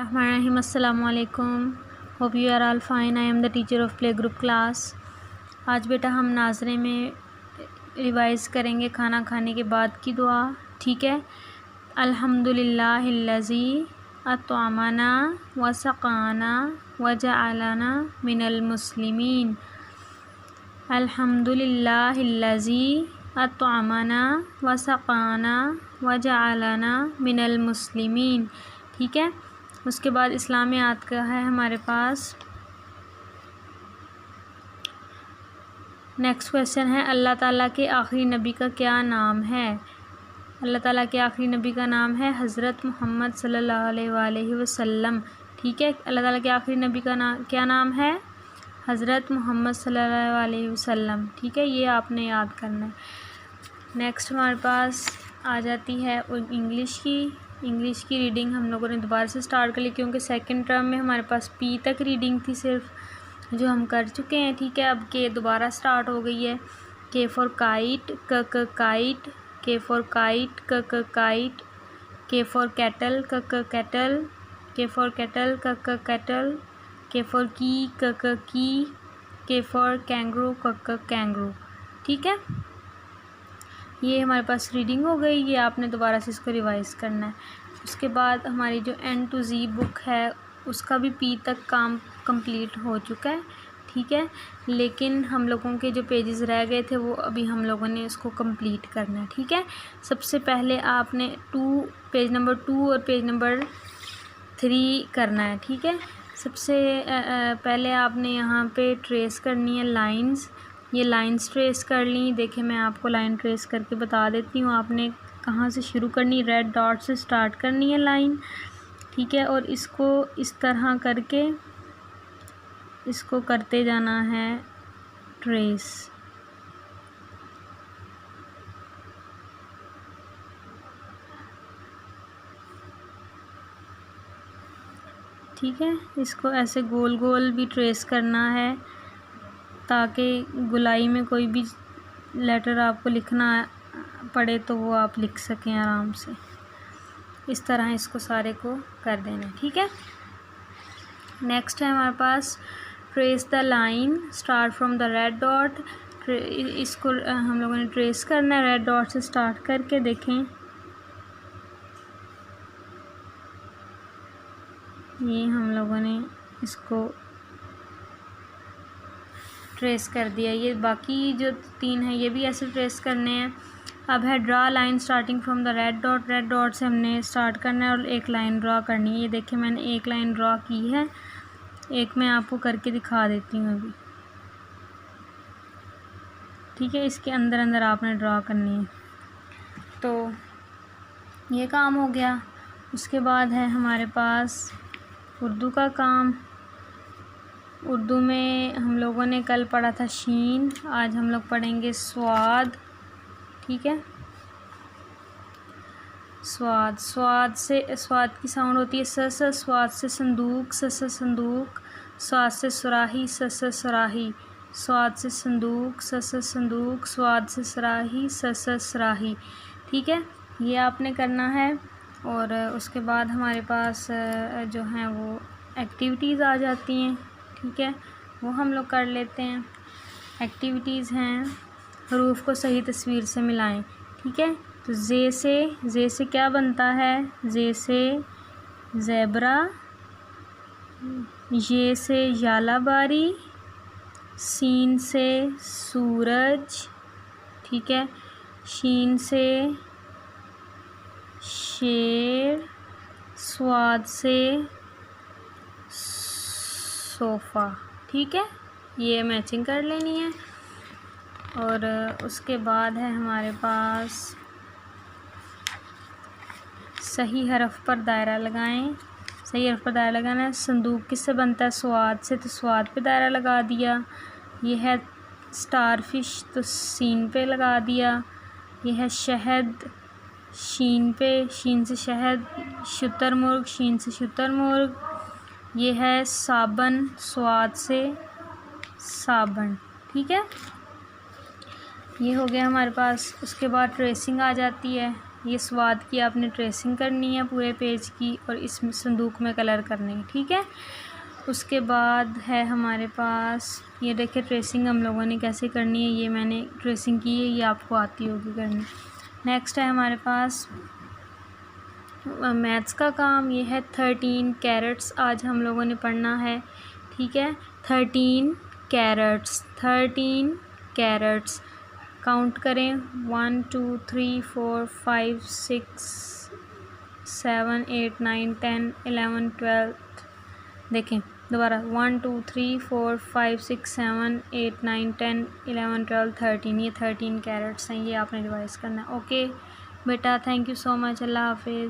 बिस्मिल्लाहिर्रहमानिर्रहीम। अस्सलामु अलैकुम। Hope you are all fine. I am the teacher of play group class. आज बेटा हम नाज़रे में रिवाइज़ करेंगे खाना खाने के बाद की दुआ। ठीक है। अल्हम्दुलिल्लाहिल्लज़ी अत्अमना व सक़ाना व जअलना मिनल मुस्लिमीन। अल्हम्दुलिल्लाहिल्लज़ी अत्अमना व सक़ाना व जअलना मिनल मुस्लिमीन। ठीक है। उसके बाद इस्लामियात का है हमारे पास। नेक्स्ट क्वेश्चन है अल्लाह ताला के आखिरी नबी का क्या नाम है। अल्लाह ताला के आखिरी नबी का नाम है हज़रत मोहम्मद सल्लल्लाहु अलैहि वसल्लम। ठीक है। अल्लाह ताला के आखिरी नबी का क्या नाम है? हज़रत मोहम्मद सल्लल्लाहु अलैहि वसल्लम। ठीक है। ये आपने याद करना है। नेक्स्ट हमारे पास आ जाती है इंग्लिश की रीडिंग हम लोगों ने दोबारा से स्टार्ट कर ली, क्योंकि सेकंड टर्म में हमारे पास पी तक रीडिंग थी सिर्फ, जो हम कर चुके हैं। ठीक है। अब के दोबारा स्टार्ट हो गई है। के फॉर काइट, क काइट, के फॉर काइट, क काइट, के फॉर कैटल, क कैटल, के फॉर कैटल, क कैटल, के फॉर की, की, के फॉर कैंगरू, क कैंगरू। ठीक है। ये हमारे पास रीडिंग हो गई। ये आपने दोबारा से इसको रिवाइज़ करना है। उसके बाद हमारी जो एन टू ज़ी बुक है उसका भी पी तक काम कंप्लीट हो चुका है। ठीक है। लेकिन हम लोगों के जो पेजेस रह गए थे वो अभी हम लोगों ने इसको कंप्लीट करना है। ठीक है। सबसे पहले आपने पेज नंबर 2 और पेज नंबर 3 करना है। ठीक है। सबसे पहले आपने यहाँ पे ट्रेस करनी है लाइंस। ये लाइंस ट्रेस कर ली। देखिए मैं आपको लाइन ट्रेस करके बता देती हूँ। आपने कहाँ से शुरू करनी, रेड डॉट से स्टार्ट करनी है लाइन। ठीक है। और इसको इस तरह करके इसको करते जाना है ट्रेस। ठीक है। इसको ऐसे गोल गोल भी ट्रेस करना है ताकि गुलाई में कोई भी लेटर आपको लिखना पड़े तो वो आप लिख सकें आराम से। इस तरह इसको सारे को कर देना। ठीक है। नेक्स्ट है हमारे पास trace the line start from the red dot. इसको हम लोगों ने ट्रेस करना है रेड डॉट से स्टार्ट करके। देखें ये हम लोगों ने इसको ट्रेस कर दिया। ये बाकी जो 3 है ये भी ऐसे ट्रेस करने हैं। अब है draw line starting from the red dot. Red dot से हमने स्टार्ट करना है और एक लाइन ड्रा करनी है। ये देखिए मैंने एक लाइन ड्रा की है, एक मैं आपको करके दिखा देती हूँ अभी। ठीक है। इसके अंदर अंदर आपने ड्रा करनी है। तो ये काम हो गया। उसके बाद है हमारे पास उर्दू का काम। उर्दू में हम लोगों ने कल पढ़ा था शीन, आज हम लोग पढ़ेंगे स्वाद। ठीक है। स्वाद स्वाद की साउंड होती है स। स्वाद से संदूक, स संदूक। स्वाद से सुराही, स सुराही। स्वाद से संदूक, स संदूक। स्वाद से सुराही, स सुराही। ठीक है। ये आपने करना है। और उसके बाद हमारे पास जो हैं वो एक्टिविटीज़ आ जाती हैं। ठीक है। वो हम लोग कर लेते हैं। एक्टिविटीज़ हैं हरूफ को सही तस्वीर से मिलाएं। ठीक है। तो जे से क्या बनता है? जे से ज़ेबरा, ये से यालाबारी, सीन से सूरज। ठीक है। शीन से शेर, स्वाद से सोफ़ा। ठीक है। ये मैचिंग कर लेनी है। और उसके बाद है हमारे पास सही हरफ पर दायरा लगाएं। सही हरफ पर दायरा लगाना है। संदूक किससे बनता है? स्वाद से, तो स्वाद पे दायरा लगा दिया। ये है स्टार फिश, तो सीन पे लगा दिया। ये है शहद, शीन पे, शीन से शहद। शुतुरमुर्ग, शीन से शुतुरमुर्ग। ये है साबन, स्वाद से साबन। ठीक है। ये हो गया हमारे पास। उसके बाद ट्रेसिंग आ जाती है। ये स्वाद की आपने ट्रेसिंग करनी है पूरे पेज की और इस संदूक में कलर करने हैं, ठीक है। उसके बाद है हमारे पास ये देखिए ट्रेसिंग हम लोगों ने कैसे करनी है, ये मैंने ट्रेसिंग की है, ये आपको आती होगी करनी। नेक्स्ट है हमारे पास मैथ्स का काम, ये है 13 कैरेट्स आज हम लोगों ने पढ़ना है, ठीक है। 13 कैरेट्स काउंट करें 1 2 3 4 5 6 7 8 9 10 11 12। देखें दोबारा 1 2 3 4 5 6 7 8 9 10 11 12 13, ये 13 कैरेट्स हैं, ये आपने रिवाइज करना है। ओके बेटा, थैंक यू सो मच, अल्लाह हाफिज़।